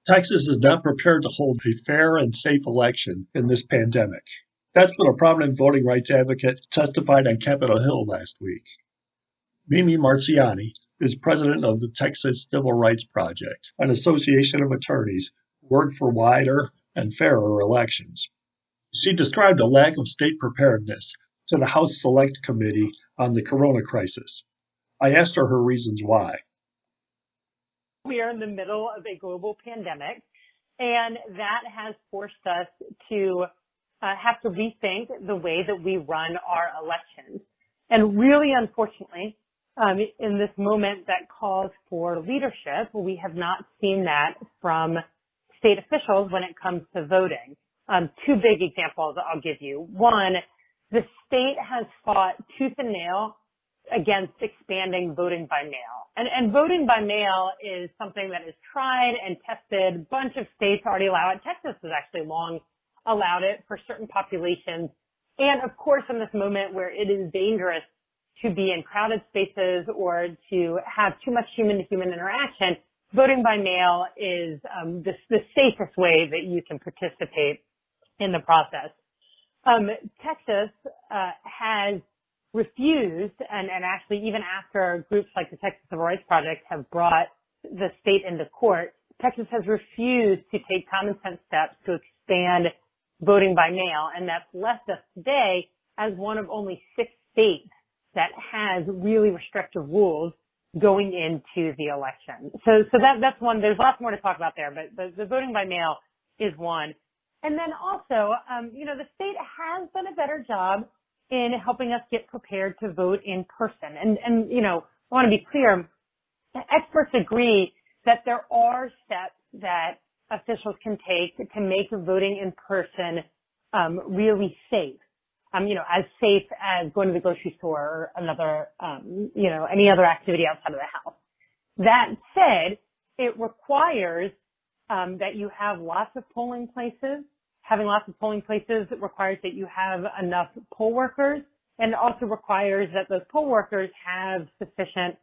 Texas is not prepared to hold a fair and safe election in this pandemic. That's what a prominent voting rights advocate testified on Capitol Hill last week. Mimi Marziani is president of the Texas Civil Rights Project, an association of attorneys who work for wider and fairer elections. She described a lack of state preparedness to the House Select Committee on the corona crisis. I asked her reasons why. We are in the middle of a global pandemic, and that has forced us to have to rethink the way that we run our elections. And really, unfortunately, in this moment that calls for leadership, we have not seen that from state officials when it comes to voting. Two big examples I'll give you. One, the state has fought tooth and nail against expanding voting by mail. And voting by mail is something that is tried and tested. A bunch of states already allow it. Texas has actually long allowed it for certain populations. And of course, in this moment where it is dangerous to be in crowded spaces or to have too much human-to-human interaction, voting by mail is the safest way that you can participate in the process. Texas has refused, and actually even after groups like the Texas Civil Rights Project have brought the state into court, Texas has refused to take common sense steps to expand voting by mail, and that's left us today as one of only 6 states that has really restrictive rules going into the election. So that's one. There's lots more to talk about there, but the voting by mail is one. And then also, the state has done a better job in helping us get prepared to vote in person. And I want to be clear, experts agree that there are steps that officials can take to make voting in person really safe. As safe as going to the grocery store or another, any other activity outside of the house. That said, it requires that you have lots of polling places. Having lots of polling places requires that you have enough poll workers, and also requires that those poll workers have sufficient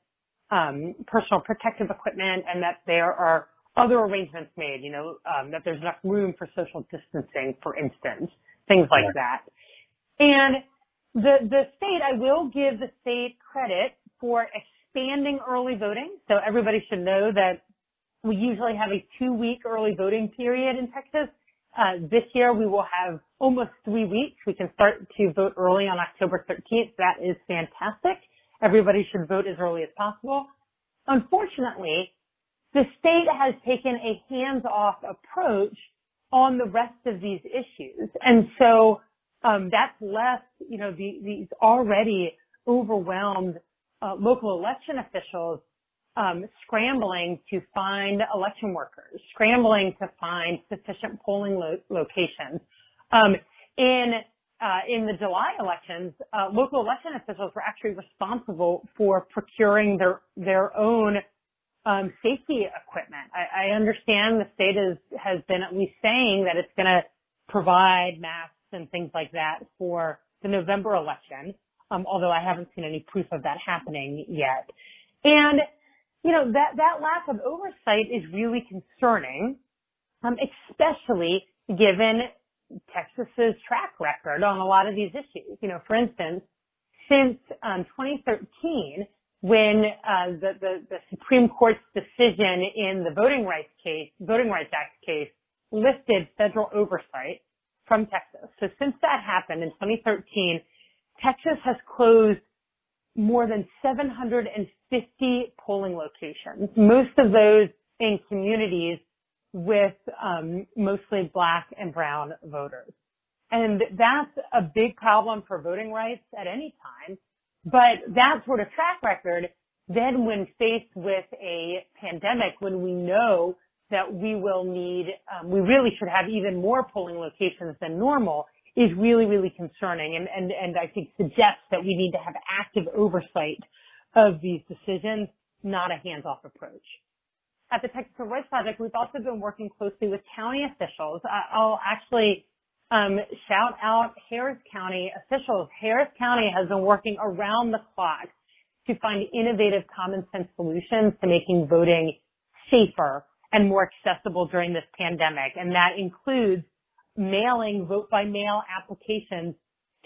personal protective equipment, and that there are other arrangements made, that there's enough room for social distancing, for instance, things like that. And the state, I will give the state credit for expanding early voting. So everybody should know that we usually have a 2-week early voting period in Texas. This year we will have almost 3 weeks. We can start to vote early on October 13th. That is fantastic. Everybody should vote as early as possible. Unfortunately, the state has taken a hands-off approach on the rest of these issues. And so that's left, these already overwhelmed local election officials scrambling to find election workers, scrambling to find sufficient polling locations. In the July elections, local election officials were actually responsible for procuring their own safety equipment. I understand the state has been at least saying that it's going to provide masks and things like that for the November election, although I haven't seen any proof of that happening yet. And, that lack of oversight is really concerning, especially given Texas's track record on a lot of these issues. For instance, since 2013, when the Supreme Court's decision in the Voting Rights Act case lifted federal oversight from Texas. So since that happened in 2013, Texas has closed more than 750 polling locations, most of those in communities with mostly Black and brown voters. And that's a big problem for voting rights at any time. But that sort of track record, then when faced with a pandemic, when we know that we will need, we really should have even more polling locations than normal, is really, really concerning, and I think suggests that we need to have active oversight of these decisions, not a hands-off approach. At the Texas Civil Rights Project, we've also been working closely with county officials. I'll actually shout out Harris County officials. Harris County has been working around the clock to find innovative common sense solutions to making voting safer and more accessible during this pandemic. And that includes mailing vote-by-mail applications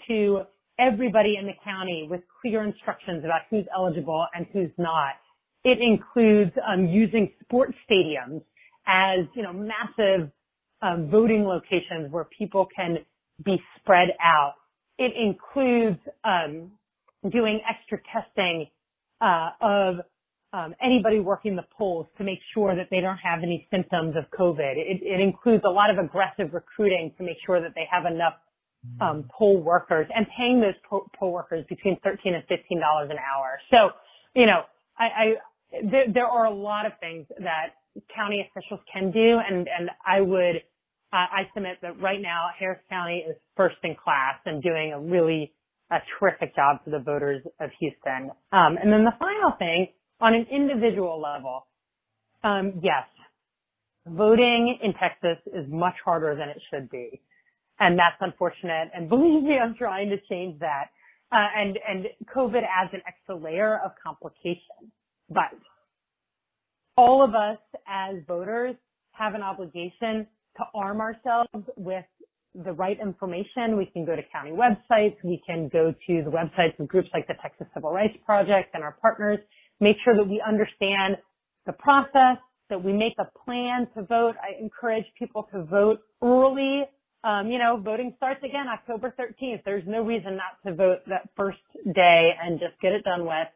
to everybody in the county with clear instructions about who's eligible and who's not. It includes using sports stadiums as, massive voting locations where people can be spread out. It includes doing extra testing of anybody working the polls to make sure that they don't have any symptoms of COVID. It includes a lot of aggressive recruiting to make sure that they have enough poll workers, and paying those poll workers between $13 and $15 an hour. So, there are a lot of things that county officials can do, and I submit that right now Harris County is first in class and doing a terrific job for the voters of Houston. And then the final thing, on an individual level, yes, voting in Texas is much harder than it should be. And that's unfortunate. And believe me, I'm trying to change that. And COVID adds an extra layer of complication. But all of us as voters have an obligation to arm ourselves with the right information. We can go to county websites. We can go to the websites of groups like the Texas Civil Rights Project and our partners. Make sure that we understand the process, that we make a plan to vote. I encourage people to vote early. Voting starts again October 13th. There's no reason not to vote that first day and just get it done with.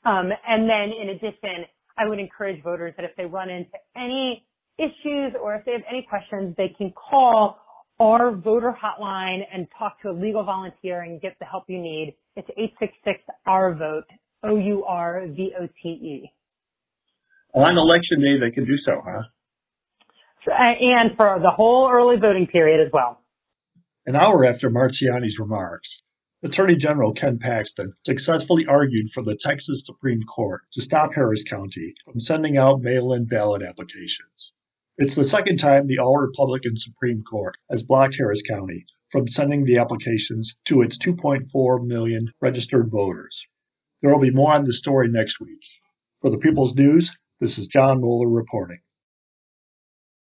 And then in addition, I would encourage voters that if they run into any issues or if they have any questions, they can call our voter hotline and talk to a legal volunteer and get the help you need. It's 866-OUR-VOTE, OURVOTE. On election day, they can do so, huh? And for the whole early voting period as well. An hour after Marziani's remarks, Attorney General Ken Paxton successfully argued for the Texas Supreme Court to stop Harris County from sending out mail-in ballot applications. It's the second time the all-Republican Supreme Court has blocked Harris County from sending the applications to its 2.4 million registered voters. There will be more on this story next week. For the People's News, this is John Moeller reporting.